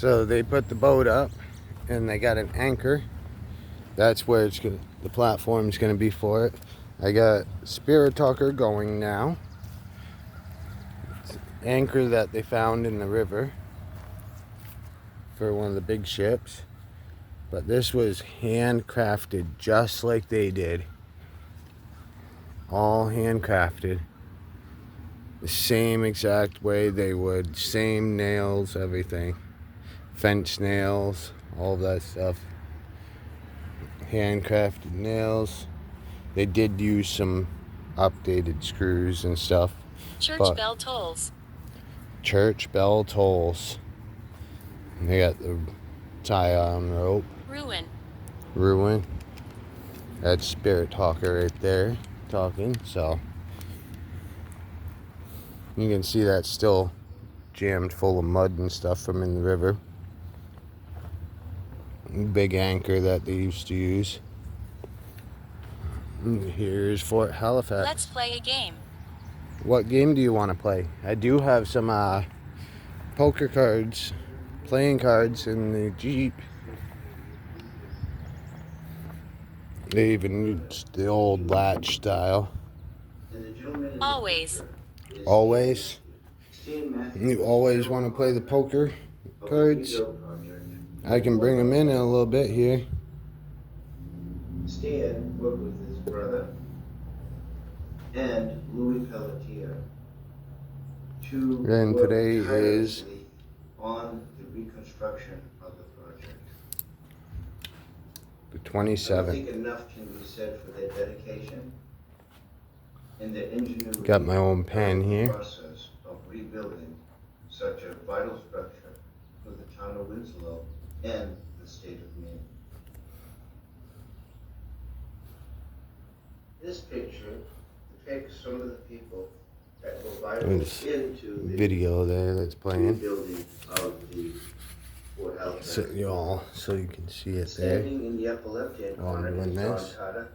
So they put the boat up and they got an anchor. That's where the platform's gonna be for it. I got Spirit Talker going now. It's an anchor that they found in the river for one of the big ships. But this was handcrafted just like they did. All handcrafted. The same exact way they would. Same nails, everything. Fence nails, all that stuff. Handcrafted nails. They did use some updated screws and stuff. Church bell tolls. Church bell tolls. And they got the tie-on rope. Ruin. That's Spirit Talker right there talking. So you can see that's still jammed full of mud and stuff from in the river. Big anchor that they used to use. And here's Fort Halifax. Let's play a game. What game do you want to play? I do have some poker cards, playing cards in the Jeep. They even used the old latch style. Always. Always? You always want to play the poker cards? I can bring them in a little bit here. Stan worked with his brother and Louis Pelletier to And work today is tirelessly on the reconstruction of the project. the I 27th. think enough can be said for their dedication and their ingenuity. Got my own pen here. Process of rebuilding such a vital structure for the town of Winslow and the state of Maine. This picture depicts some of the people that were vital There's into the video there that's playing. rebuilding of the Fort Halifax. So you can see it there. Standing in the upper left-hand While I'm corner doing is John this. Carter.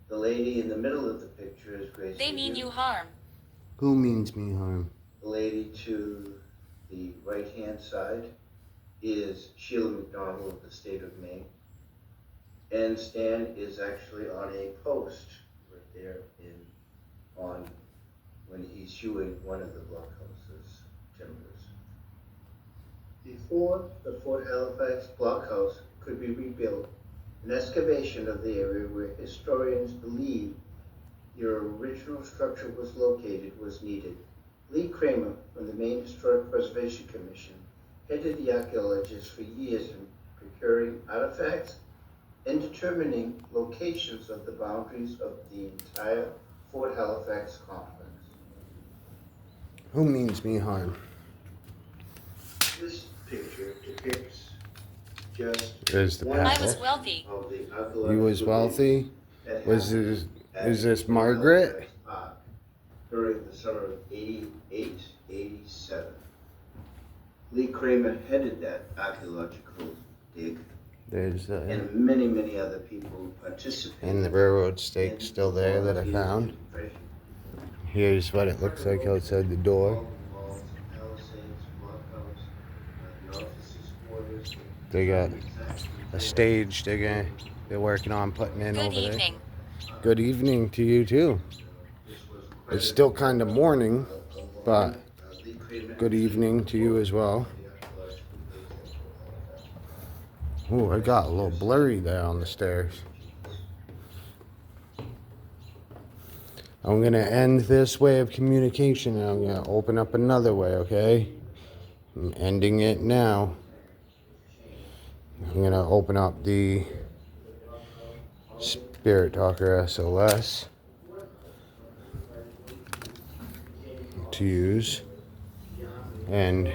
The lady in the middle of the picture is Grace. They mean you harm. Who means me harm? The lady to the right-hand side is Sheila McDonald of the state of Maine. And Stan is actually on a post right there when he's hewing one of the blockhouse's timbers. Before the Fort Halifax blockhouse could be rebuilt, an excavation of the area where historians believe your original structure was located was needed. Lee Kramer from the Maine Historic Preservation Commission headed the archaeologists for years in procuring artifacts and determining locations of the boundaries of the entire Fort Halifax complex. Who means me harm? This picture depicts just There's the one I paddle. was wealthy. of the You archaeological was wealthy? that Was happened this, at is this Fort Margaret? Halifax Park during the summer of 88, 87. Lee Kramer headed that archaeological dig, There's and many, many other people participated. and the railroad stake still there that I found. Here's what it looks like outside the door. They got a stage they're working on putting in Good over there. evening. Good evening to you too. It's still kind of morning, but good evening to you as well. Oh, I got a little blurry there on the stairs. I'm gonna end this way of communication and I'm gonna open up another way, okay? I'm ending it now. I'm gonna open up the Spirit Talker SLS to use. And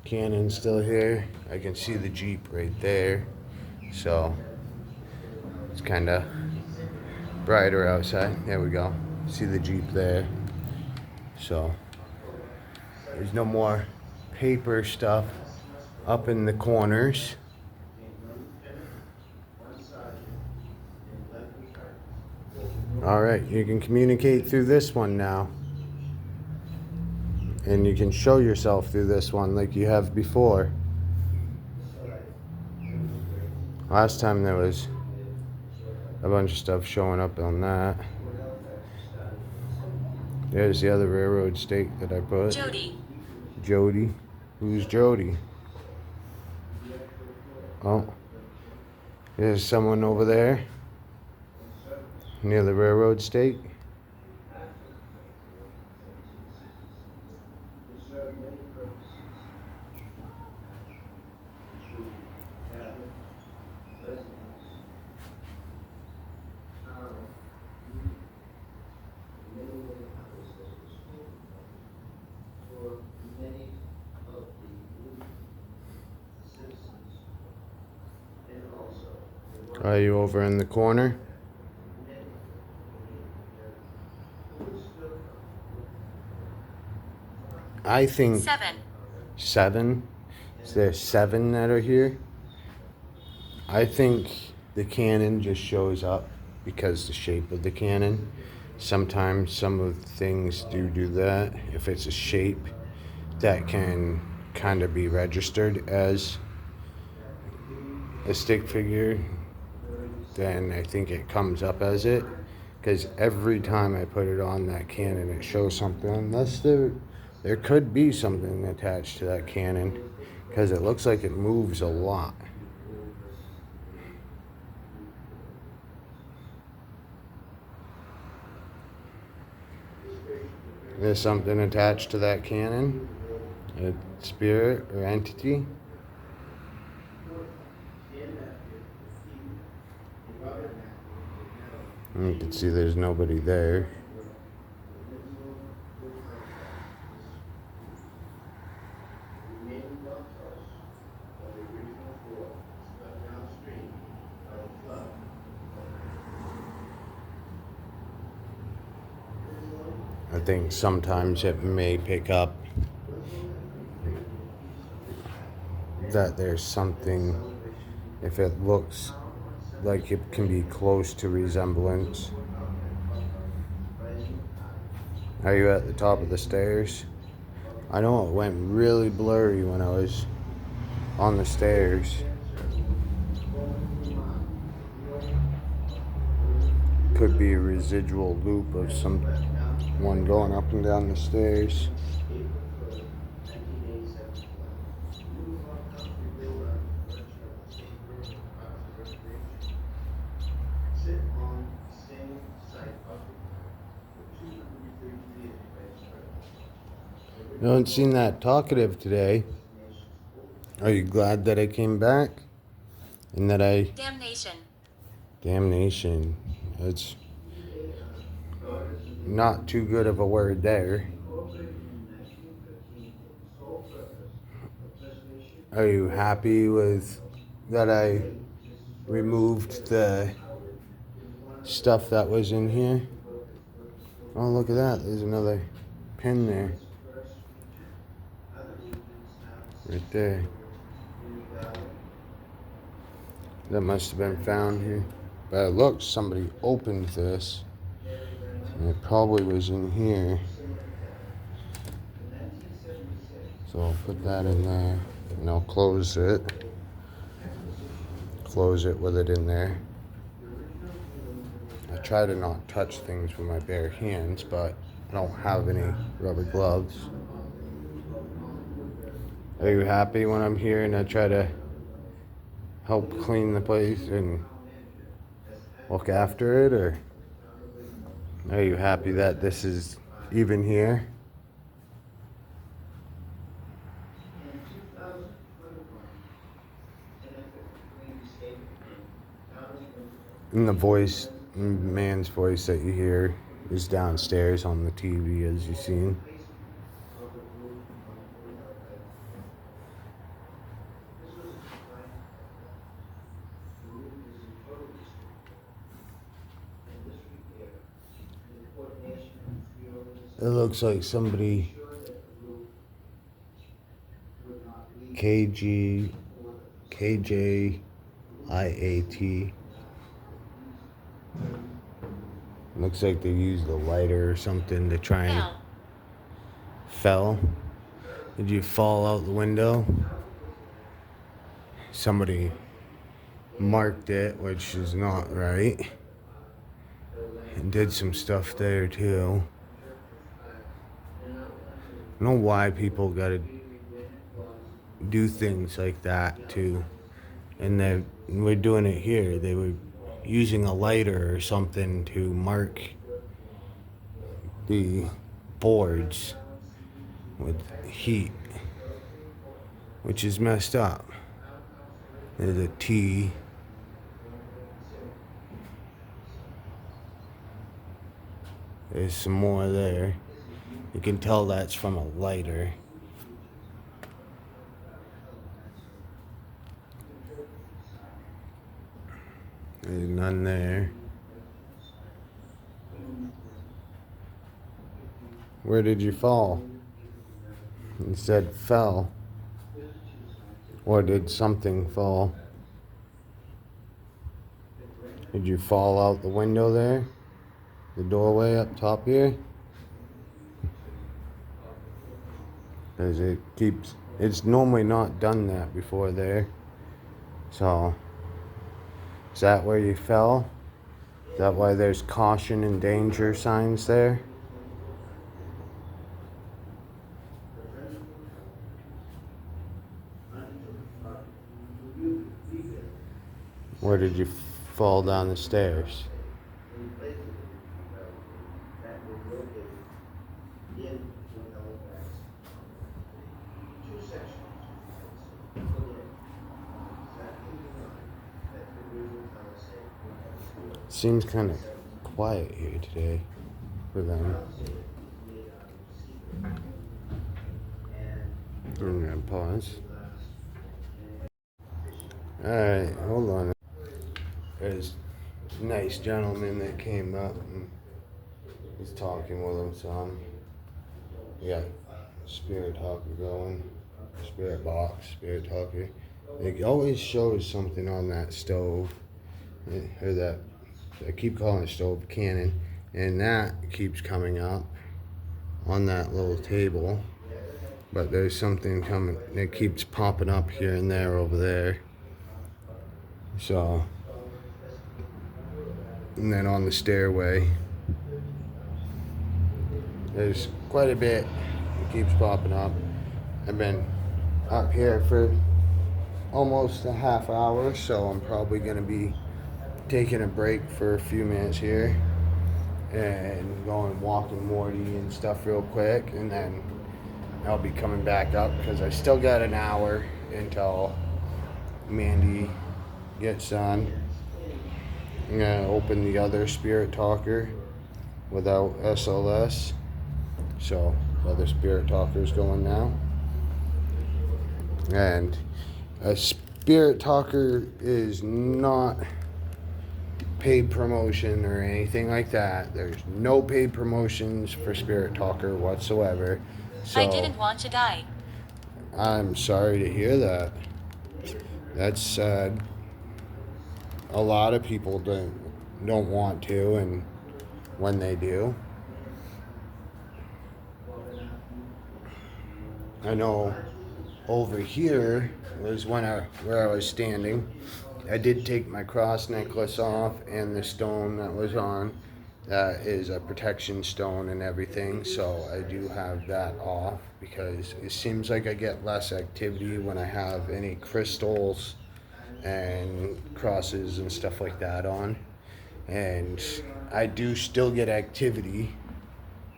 Canon's still here. I can see the Jeep right there. So it's kinda brighter outside. There we go. See the Jeep there. So there's no more paper stuff up in the corners. All right, you can communicate through this one now. and you can show yourself through this one like you have before. Last time there was a bunch of stuff showing up on that. There's the other railroad stake that I put. Jody. Jody. Who's Jody? Oh. There's someone over there near the railroad stake. Are you over in the corner? I think 7. 7. Is there 7 that are here? I think the cannon just shows up because the shape of the cannon. Sometimes some of the things do that. If it's a shape that can kind of be registered as a stick figure, then I think it comes up as it. Because every time I put it on that cannon, it shows something. Unless there could be something attached to that cannon, because it looks like it moves a lot. There's something attached to that cannon, a spirit or entity. You can see there's nobody there. I think sometimes it may pick up that there's something, if it looks like it can be close to resemblance. Are you at the top of the stairs? I know it went really blurry when I was on the stairs. Could be a residual loop of someone going up and down the stairs. You haven't seen that talkative today. Are you glad that I came back? And that I... Damnation. Damnation. That's not too good of a word there. Are you happy with that I removed the stuff that was in here? Oh, look at that. There's another pin there. Right there. That must have been found here. But look, somebody opened this. And it probably was in here. So I'll put that in there. And I'll close it. Close it with it in there. I try to not touch things with my bare hands, but I don't have any rubber gloves. Are you happy when I'm here and I try to help clean the place and look after it, or are you happy that this is even here? And the voice, man's voice that you hear is downstairs on the TV, as you've seen. It looks like somebody KJIAT. Looks like they used a lighter or something to try and fell. Did you fall out the window? Somebody marked it, which is not right. And did some stuff there too. I don't know why people gotta do things like that too. And then we're doing it here. They were using a lighter or something to mark the boards with heat, which is messed up. There's a T. There's some more there. You can tell that's from a lighter. There's none there. Where did you fall? You said fell. Or did something fall? Did you fall out the window there? The doorway up top here? Because it's normally not done that before there. So, is that where you fell? Is that why there's caution and danger signs there? Where did you fall down the stairs? Seems kind of quiet here today for them. I'm gonna pause. Alright, hold on. There's a nice gentleman that came up and he's talking with him, so we got spirit talker going. Spirit box, spirit talker. It always shows something on that stove. Or that, I keep calling it stove cannon, and that keeps coming up on that little table. But there's something coming that keeps popping up here and there over there. So, and then on the stairway, there's quite a bit that keeps popping up. I've been up here for almost a half hour, so I'm probably gonna be taking a break for a few minutes here and going walking Morty and stuff real quick, and then I'll be coming back up because I still got an hour until Mandy gets done. I'm gonna open the other spirit talker without SLS, so the other spirit talker is going now. And a spirit talker is not paid promotion or anything like that. There's no paid promotions for spirit talker whatsoever. So I didn't want to die. I'm sorry to hear that. That's sad. A lot of people don't want to, and when they do, I know over here was where I was standing. I did take my cross necklace off, and the stone that was on that is a protection stone and everything, so I do have that off because it seems like I get less activity when I have any crystals and crosses and stuff like that on. And I do still get activity,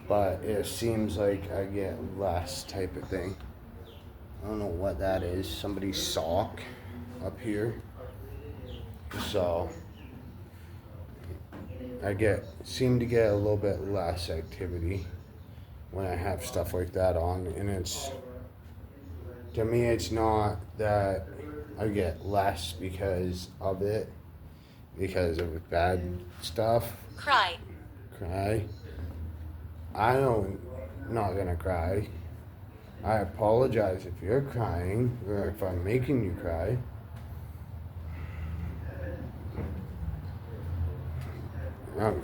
but it seems like I get less type of thing. I don't know what that is. Somebody's sock up here. So I seem to get a little bit less activity when I have stuff like that on, and to me it's not that I get less because of it, because of bad stuff. Cry. I'm not gonna cry. I apologize if you're crying or if I'm making you cry.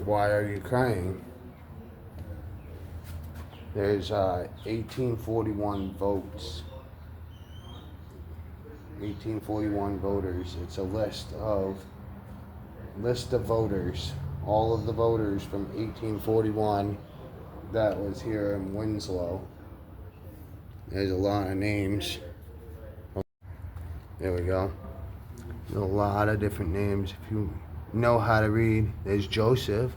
Why are you crying? There's 1841 votes. 1841 voters. It's a list of voters. All of the voters from 1841 that was here in Winslow. There's a lot of names. There we go. There's a lot of different names. If you know how to read, there's Joseph.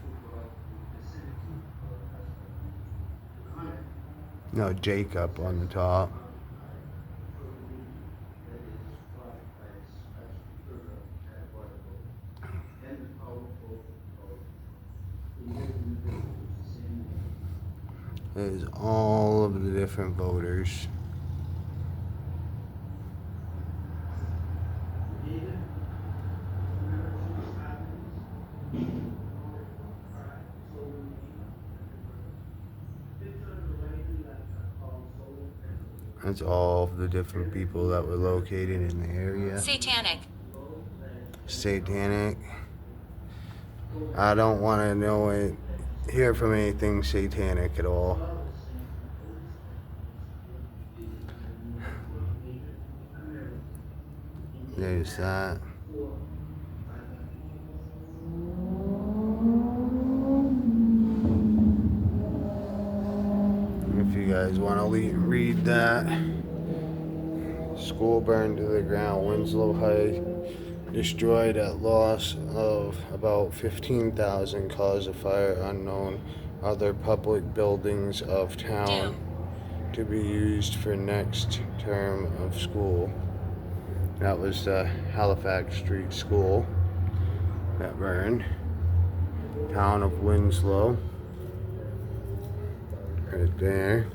No, Jacob on the top. There's all of the different voters. That's all of the different people that were located in the area. Satanic. Satanic. I don't want to know it, hear from anything satanic at all. There's that. If you guys want to read that. School burned to the ground. Winslow High destroyed at loss of about 15,000. Cause of fire unknown. Other public buildings of town to be used for next term of school. That was the Halifax Street School that burned. Town of Winslow. Right there.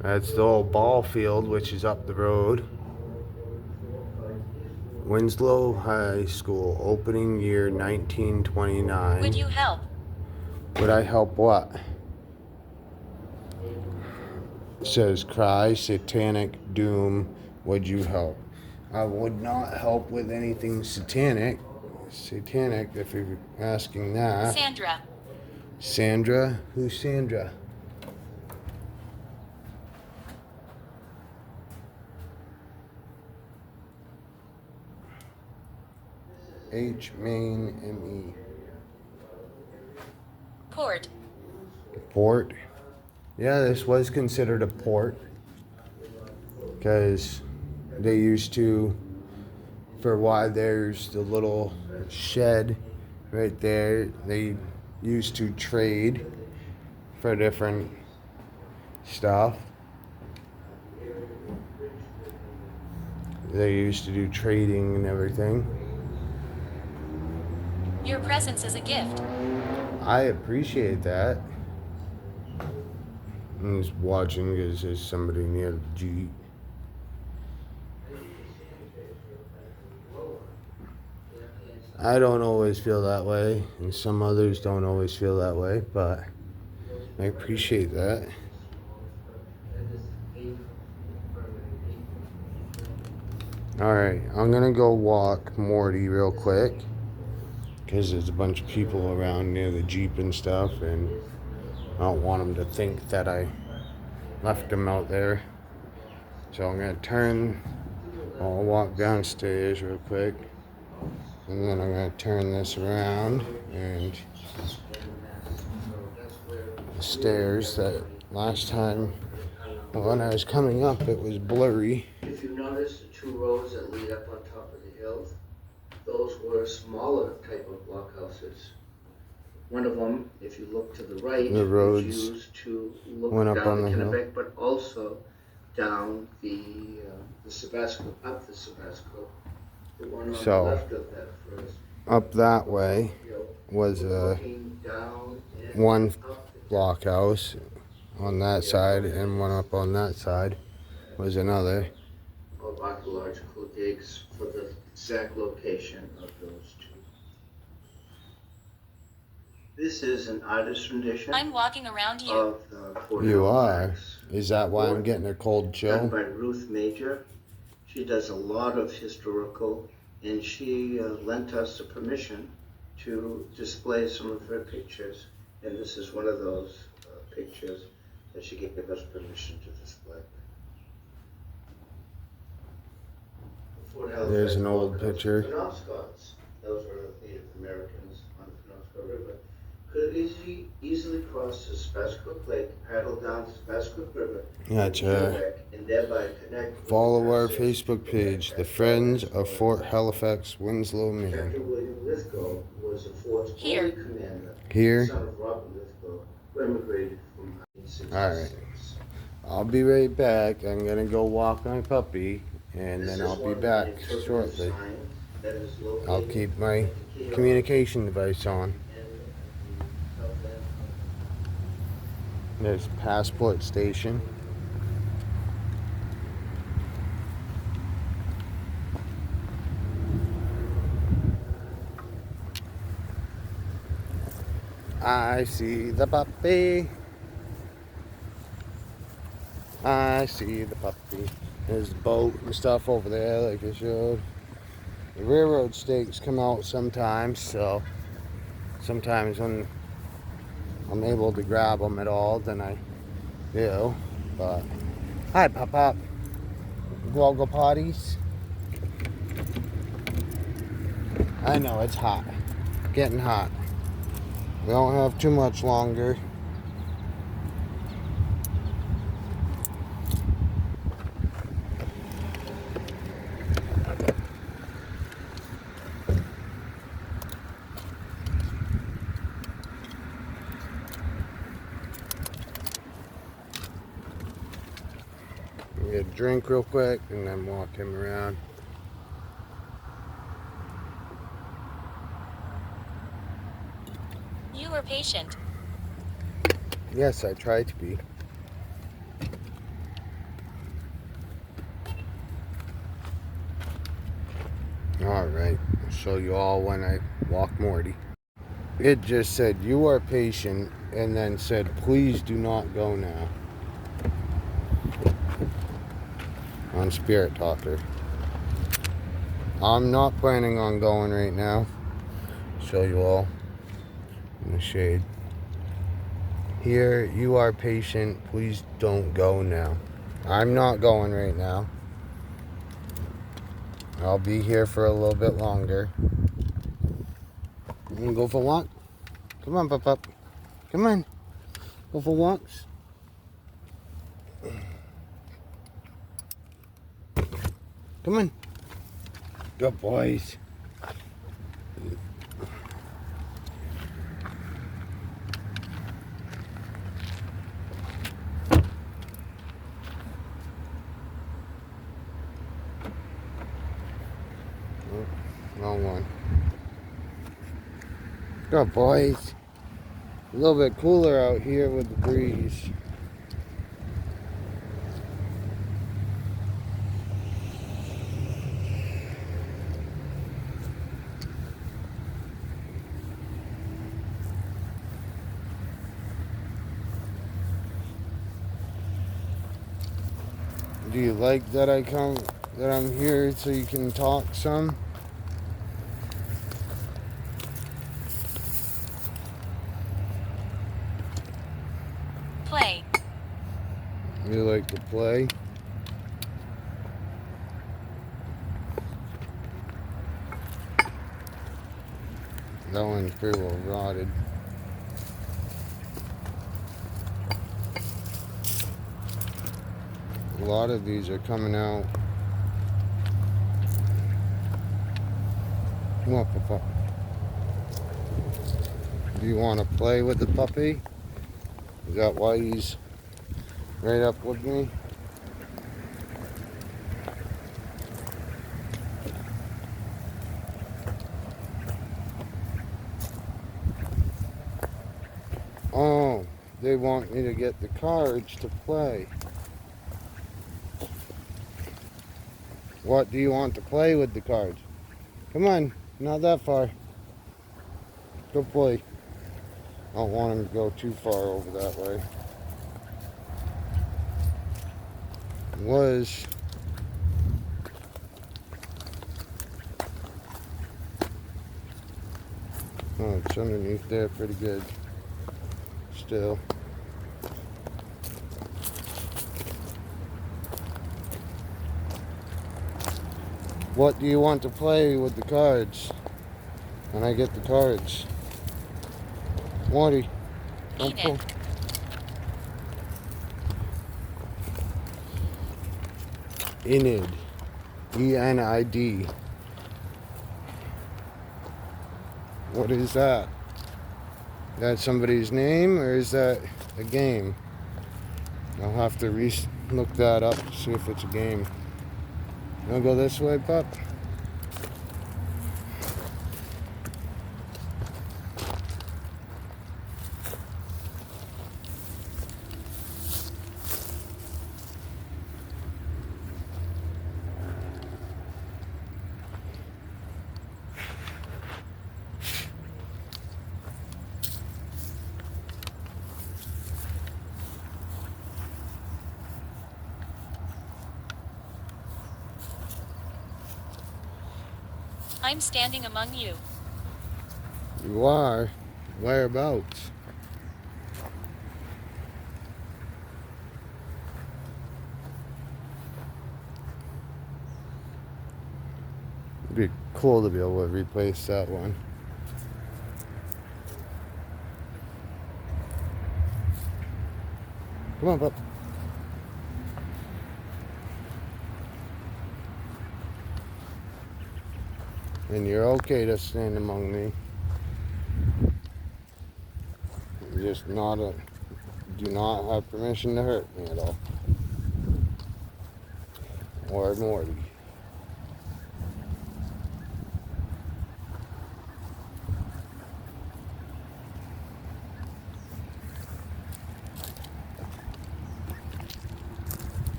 That's the old ball field, which is up the road. Winslow High School, opening year 1929. Would you help? Would I help what? It says cry, satanic, doom, would you help? I would not help with anything satanic. Satanic, if you're asking that. Sandra. Sandra? Who's Sandra? H, Maine, M-E. Port. Port? Yeah, this was considered a port. Because they used to, for why there's the little shed right there, they used to trade for different stuff. They used to do trading and everything. Your presence is a gift. I appreciate that. I'm just watching because there's somebody near the Jeep. I don't always feel that way, and some others don't always feel that way, but I appreciate that. Alright, I'm gonna go walk Morty real quick because there's a bunch of people around near the Jeep and stuff, and I don't want them to think that I left them out there. So I'm gonna I'll walk downstairs real quick, and then I'm gonna turn this around, and the stairs that last time when I was coming up it was blurry. If you notice the two roads that lead up on top of the hill, those were smaller type of blockhouses. One of them, if you look to the right, The roads is used to look went up down on the the hill. Kennebec, but also down the Sebasco, up the Sebasco. The one on the So, left of that first up that way hill, was looking down and one up the blockhouse on that side, and one up on that side was another. of archaeological digs for the exact location of those two. This is an artist rendition I'm walking around you. of the Fort You are. Halifax. Is that why I'm getting a cold Done chill? by Ruth Major. She does a lot of historical, and she lent us the permission to display some of her pictures, and this is one of those pictures that she gave us permission to display. There's an old picture. Penobscots, those were Native Americans on the Penobscot River, could easily cross the Spasquik Lake, paddle down the Spasquik River, Gotcha. and thereby connect. Follow our Facebook page, the Friends of Fort Halifax, Winslow, Maine. Captain William Lithgow was the fort's Here. only commander, Here. son of Robert Lithgow, who emigrated from 1866. Alright. I'll be right back. I'm gonna go walk my puppy, and then I'll be back shortly. I'll keep my communication device on. There's Passport Station. I see the puppy. I see the puppy. There's the boat and stuff over there, like I showed. The railroad stakes come out sometimes, so sometimes when I'm able to grab them at all, then I do. But hi, Pop. Go potties. I know it's hot, getting hot. We don't have too much longer. Get a drink real quick and then walk him around. You were patient. Yes, I try to be. Alright, I'll show you all when I walk Morty. It just said, you are patient, and then said, please do not go now. On Spirit Talker. I'm not planning on going right now. Show you all in the shade. Here, you are patient, please don't go now. I'm not going right now. I'll be here for a little bit longer. You wanna go for a walk? Come on, Pup. Come on. Go for walks. Come on. Good boys. Wrong one. Good boys. A little bit cooler out here with the breeze. Do you like that I'm here so you can talk some? Play. You like to play? That one's pretty well rotted. A lot of these are coming out. Come on, Papa. Do you want to play with the puppy? Is that why he's right up with me? Oh, they want me to get the cards to play. What do you want to play with the cards? Come on, not that far. Go play. I don't want him to go too far over that way. Was Oh, it's underneath there pretty good. Still. What do you want to play with the cards? When I get the cards. Morty, don't pull. Enid. E-N-I-D. What is that? That somebody's name or is that a game? I'll have to look that up, see if it's a game. You wanna go this way, pup? I'm standing among you. You are? Whereabouts? It'd be cool to be able to replace that one. Come on, pup. And you're okay to stand among me. You're just do not have permission to hurt me at all. Or Morty.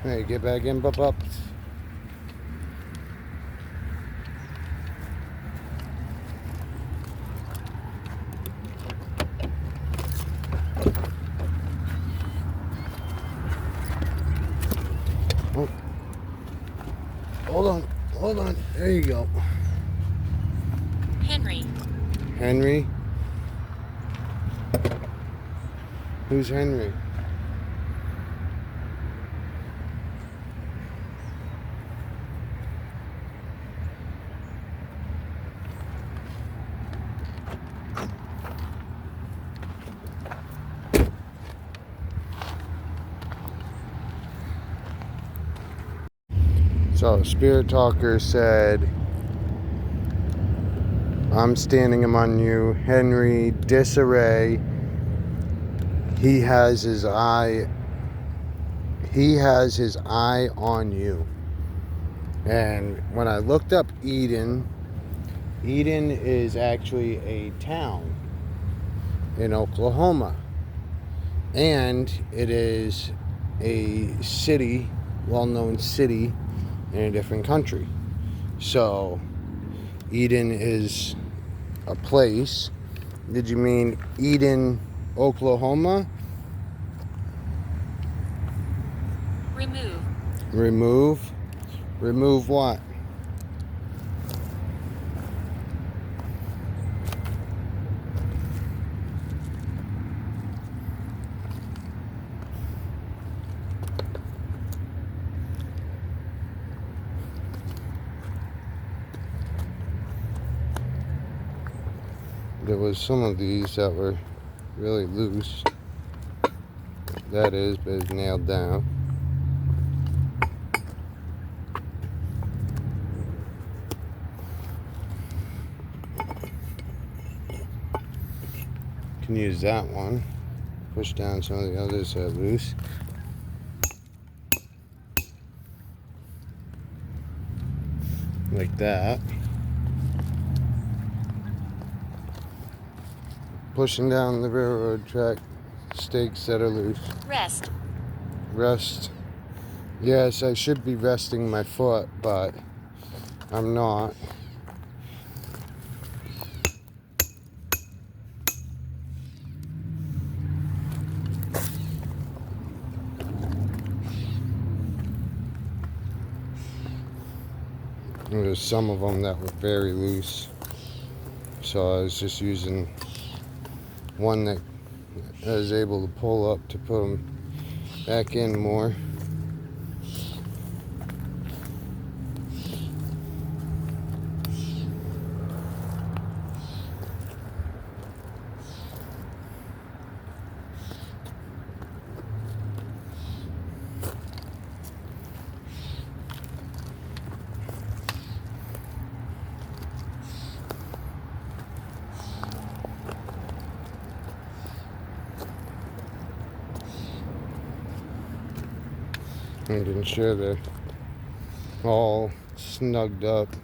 Hey, get back in, pup. Oh. Hold on. There you go. Henry. Henry? Who's Henry? So, Spirit Talker said, I'm standing among you. Henry, disarray. He has his eye on you. And when I looked up Eden is actually a town in Oklahoma. And it is a city, well-known city in a different country. So Eden is a place. Did you mean Eden, Oklahoma? Remove. Remove what? There was some of these that were really loose. That is, but it's nailed down. Can use that one. Push down some of the others that are loose. Like that. Pushing down the railroad track stakes that are loose. Rest. Yes, I should be resting my foot, but I'm not. There was some of them that were very loose, so I was just using one that I was able to pull up to put them back in more. Making sure they're all snugged up.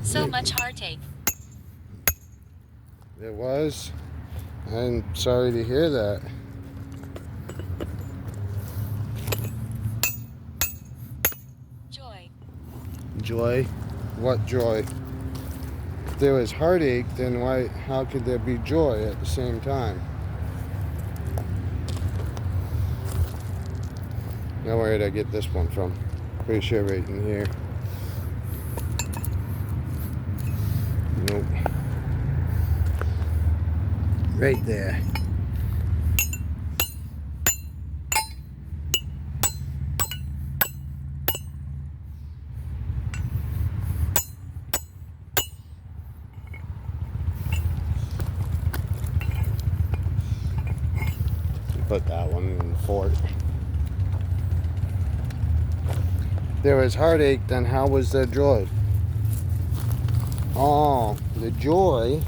So much heartache. It was. I'm sorry to hear that. Joy. Joy? What joy? If there was heartache, then why? How could there be joy at the same time? Now where did I get this one from? Pretty sure right in here. Nope. Right there. Put that one in the fort. If there was heartache, then how was there joy? Oh, the joy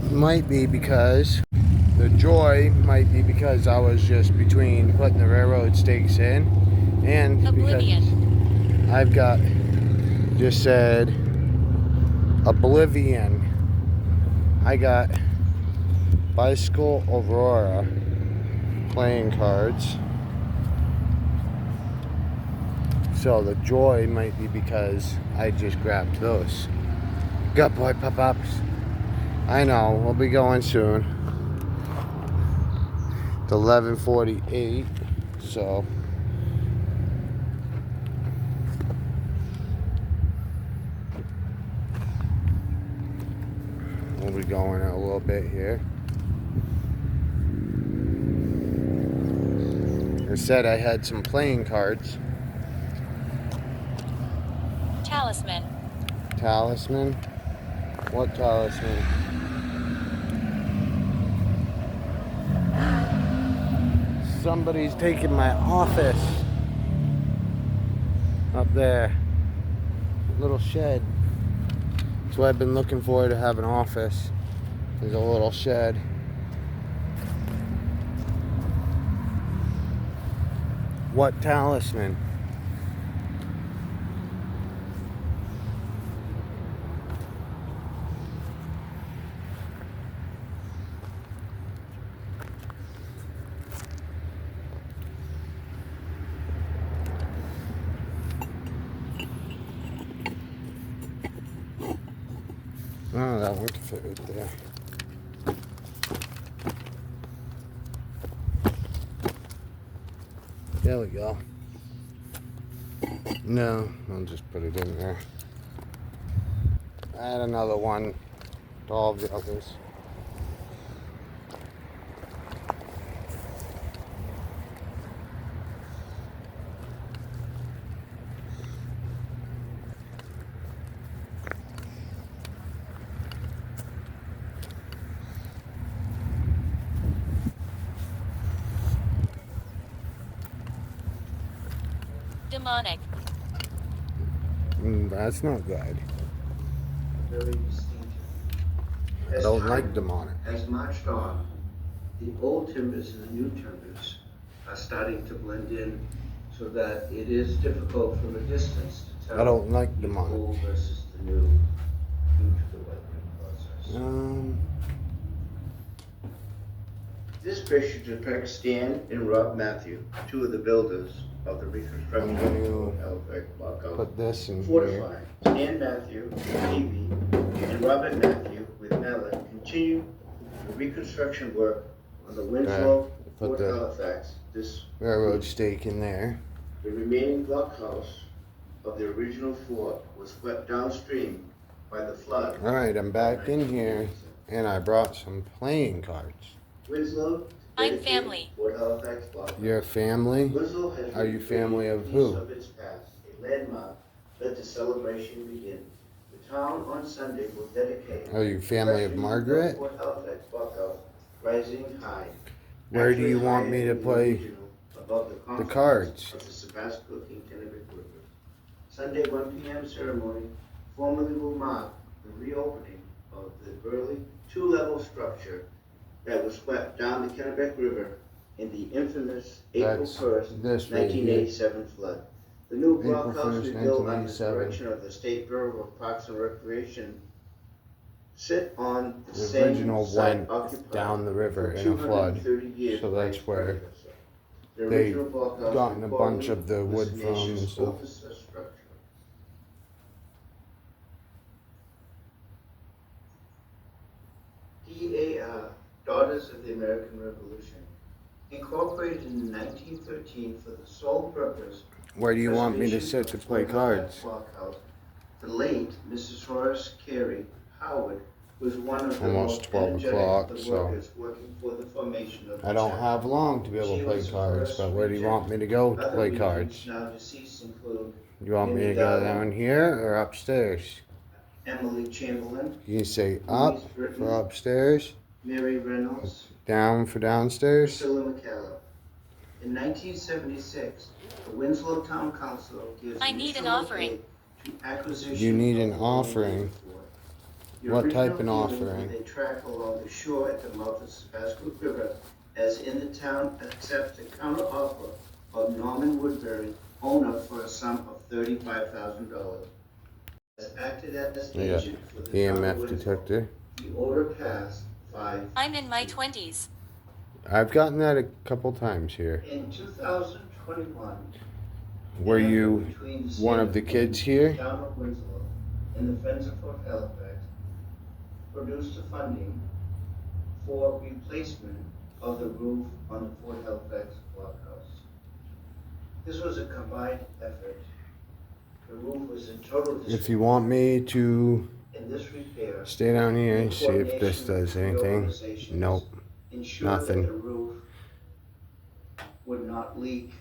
might be because I was just between putting the railroad stakes in and Oblivion. because I've got just said oblivion. I got bicycle Aurora playing cards. So the joy might be because I just grabbed those. Gut boy pop-ups. I know, we'll be going soon. It's 11:48, so we'll be going a little bit here. I said I had some playing cards. Talisman. Talisman? What talisman? Somebody's taking my office. Up there. Little shed. That's what I've been looking for, to have an office. There's a little shed. What talisman? Oh, that one can fit right there. There we go. No, I'll just put it in there. Add another one to all of the others. Demonic. That's not good. Very distinctive. I don't like demonic. Has marched on, the old timbers and the new timbers are starting to blend in so that it is difficult from a distance to tell. I don't like the demonic. old versus the new due to the wetland process. This picture depicts Stan and Rob Matthew, two of the builders of the I'm reconstruction going of to Halifax blockhouse. put this in here. Fortified. Stan Matthew, Davey, and Robert Matthew with Mallett continue the reconstruction work on the Winslow, put Fort the Halifax. This railroad stake in there. the remaining blockhouse of the original fort was swept downstream by the flood. Alright, I'm back in here and I brought some playing cards. Winslow, I'm dedicated family. Fort Halifax blockhouse. Your family? Winslow has Are you family of piece who? of its past, a landmark. Let the celebration begin. The town on Sunday will dedicate. Are you family of Margaret? Fort Halifax blockhouse, rising high. Where do you Actually want higher me to than the play original, above the confluence cards? of the Sebastopol and Kennebec rivers. Sunday 1 p.m. ceremony formally will mark the reopening of the Burley two-level structure that was swept down the Kennebec River in the infamous April That's 1st, this right here. 1987 flood. The new April blockhouse 1st, rebuilt under the 1987. direction of the State Bureau of Parks and Recreation sit on the The same original site went occupied down the river for in a flood. 230 years So by that's its where predecessor. The they original blockhouse gotten a bunch of the reportedly was wood the from nation's and stuff. oldest structure. DAR, Daughters of the American Revolution, incorporated in 1913 for the sole purpose Where do you want me to preservation sit to of play Fort Halifax cards? blockhouse. The late Mrs. Horace Carey Howard was one of the Almost most 12 energetic o'clock, of the so workers working for the formation of the I don't chapter. have long to be able She to play was the cards, first but where do you regent. want me to go to Other play regents cards? now deceased include You want me to Minnie go Darling, down here or upstairs? Emily Chamberlain, You say up for upstairs, Mary Reynolds, down for downstairs. Priscilla McCallum. In 1976, the Winslow Town Council gives I need an initial offering. aid to acquisition You need an of the offering. fort. The What original type of building offering? with a track along the shore at the mouth of Sebastopol River, as in the town accepts a counter offer of Norman Woodbury, owner, for a sum of $35,000. Has acted as Yeah, agent for the town of EMF Winslow. detector. The order passed 5. I'm in my 20s. I've gotten that a couple times here. In 2021, Were you between the one of the city kids and here? Town of Winslow and the Friends of Fort Halifax produced the funding for replacement of the roof on the Fort Halifax blockhouse. This was a combined effort. The roof was in total If you want me to in this repair. stay down here and in see if this coordination does with the anything. organizations, Nope. ensure Nothing. that the roof would not leak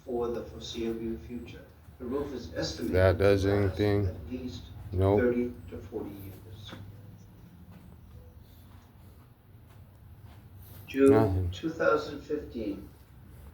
for the foreseeable future. The roof is estimated That does to last anything? at least Nope. 30 to 40 years. June Nothing. 2015,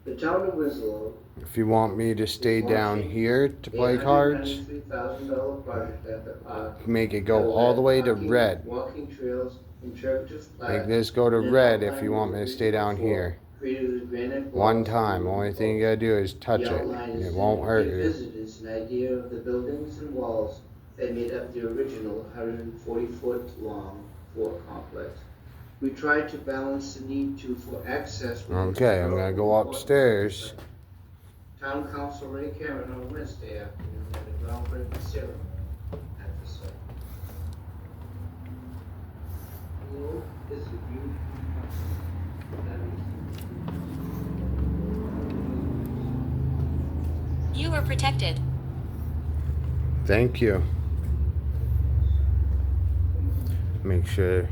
the town of Winslow If you want me to stay down here to play cards, $893,000 project at the park. make it go all the way to Parking, red. Walking trails, interpretive Make plaques, this go to and red if outline you want me to the stay down original here. fort. Created with granite One blocks time. and Only wooden thing you posts. gotta do is touch The it. outline is It won't hurt give you. visitors an idea of the buildings and walls that made up the original 140-foot-long fort complex. We tried to balance the need for access. with Okay, I'm gonna go historical upstairs. importance. Town Council Ray Karen on Wednesday afternoon at a groundbreaking ceremony at the site. Hello, is it you? You were protected. Thank you. Make sure.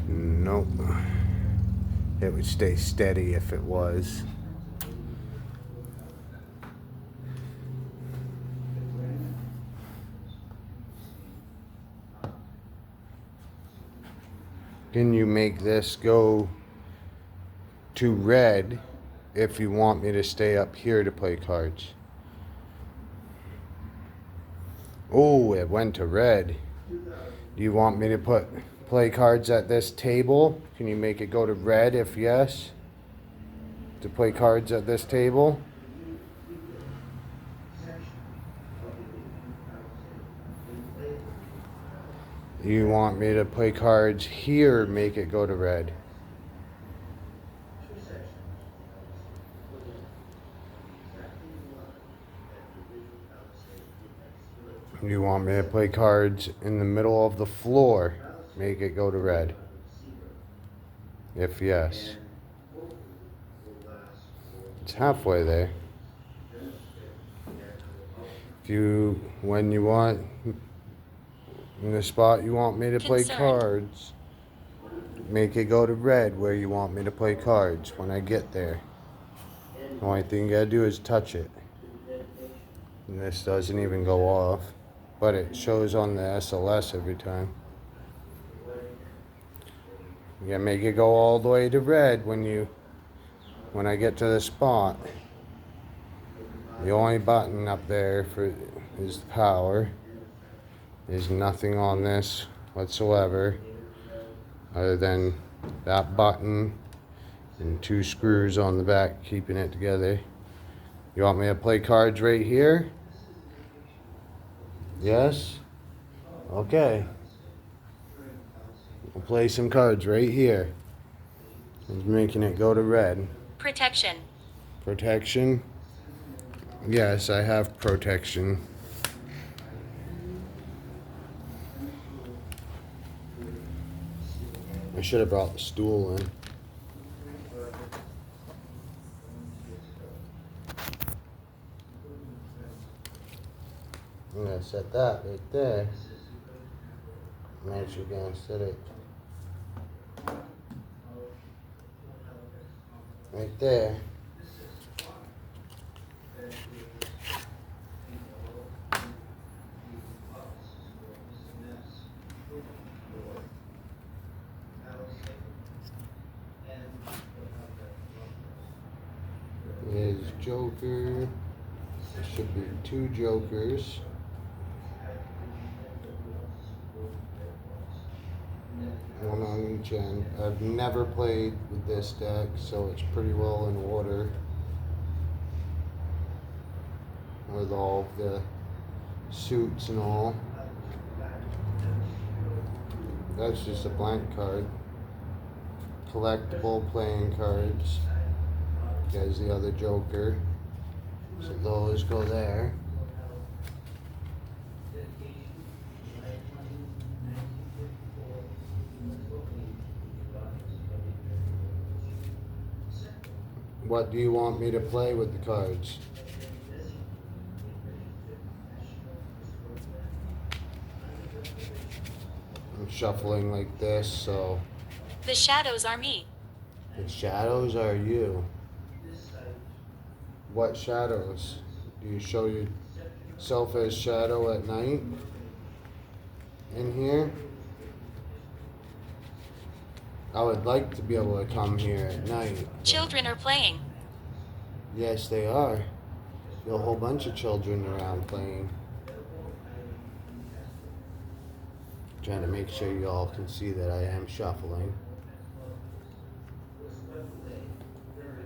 Nope. It would stay steady if it was. Can you make this go to red if you want me to stay up here to play cards? Oh, it went to red. Do you want me to play cards at this table? Can you make it go to red if yes? To play cards at this table? You want me to play cards here, make it go to red? You want me to play cards in the middle of the floor? Make it go to red. If yes. It's halfway there. If you, when you want, in the spot you want me to play Concerned. cards, make it go to red where you want me to play cards when I get there. The only thing you gotta do is touch it. And this doesn't even go off, but it shows on the SLS every time. You gotta make it go all the way to red when I get to the spot. The only button up there is the power. There's nothing on this whatsoever other than that button and 2 screws on the back keeping it together. You want me to play cards right here? Yes? Okay. We'll play some cards right here. It's making it go to red. Protection. Protection? Yes, I have protection. I should have brought the stool in. I'm gonna set that right there. I'm actually gonna set it right there. There's Joker. There should be 2 Jokers. One on each end. I've never played with this deck, so it's pretty well in order. With all the suits and all. That's just a blank card. Collectible playing cards. There's the other Joker. So those go there. What do you want me to play with the cards? I'm shuffling like this, so The shadows are me. the shadows are you. What shadows? Do you show yourself as shadow at night? In here? I would like to be able to come here at night. Children are playing. Yes, they are. There's a whole bunch of children around playing. Trying to make sure you all can see that I am shuffling.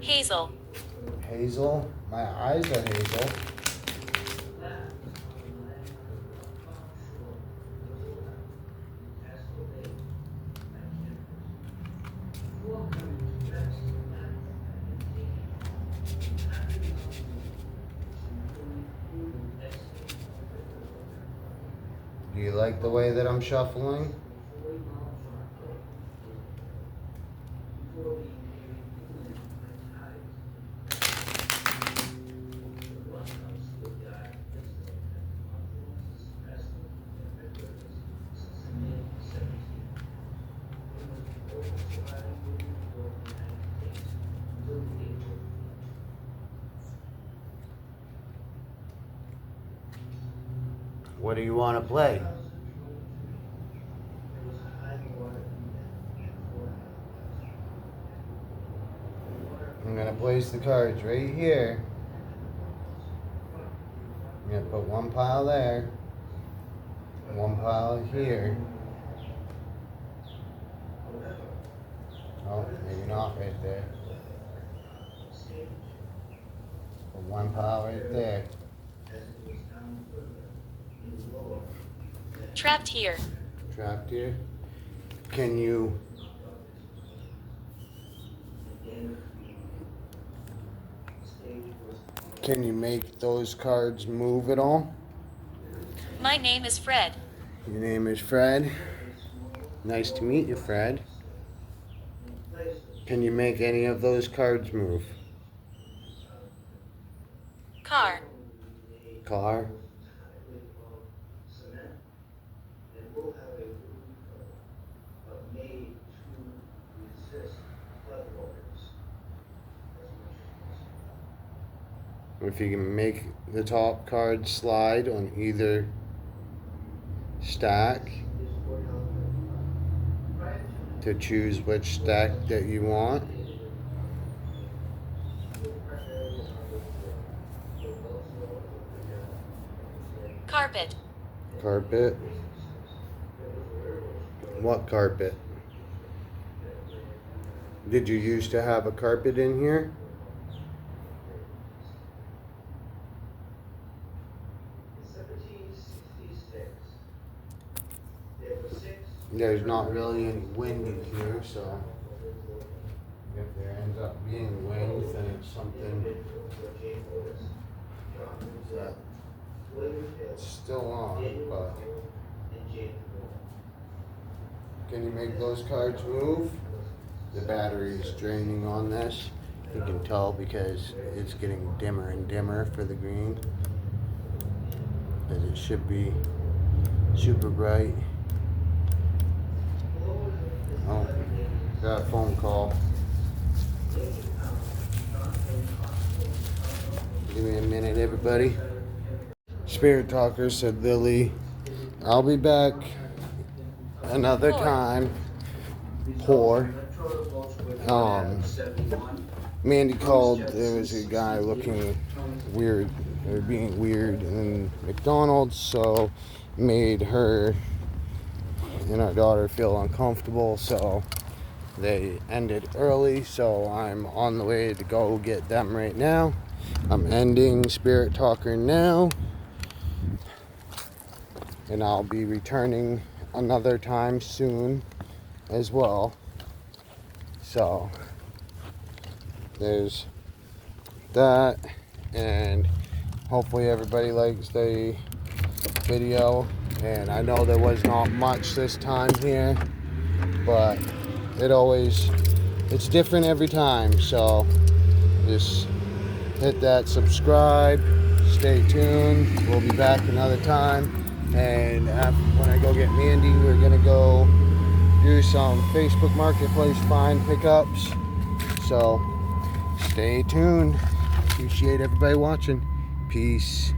Hazel. Hazel? My eyes are hazel. Do you like the way that I'm shuffling? What do you want to play? I'm going to place the cards right here. I'm going to put one pile there, one pile here. Oh, maybe not right there. Put one pile right there. Trapped here. Trapped here. Can you make those cards move at all? My name is Fred. Your name is Fred. Nice to meet you, Fred. Can you make any of those cards move? Car. Car? If you can make the top card slide on either stack to choose which stack that you want. Carpet. Carpet. What carpet? Did you used to have a carpet in here? There's not really any wind in here, so if there ends up being wind, then it's something that it's still on, but can you make those cards move? The battery is draining on this. You can tell because it's getting dimmer and dimmer for the green, as it should be super bright. Oh, got a phone call. Give me a minute, everybody. Spirit Talker said, Lily, I'll be back another time. Poor. Mandy called. There was a guy looking weird, or being weird in McDonald's, so made her and our daughter feel uncomfortable, so they ended early. So I'm on the way to go get them right now. I'm ending Spirit Talker now, and I'll be returning another time soon as well. So there's that, and hopefully everybody likes the video. And I know there was not much this time here, but it's different every time. So just hit that subscribe, stay tuned. We'll be back another time. And when I go get Mandy, we're gonna go do some Facebook Marketplace find pickups. So stay tuned. Appreciate everybody watching. Peace.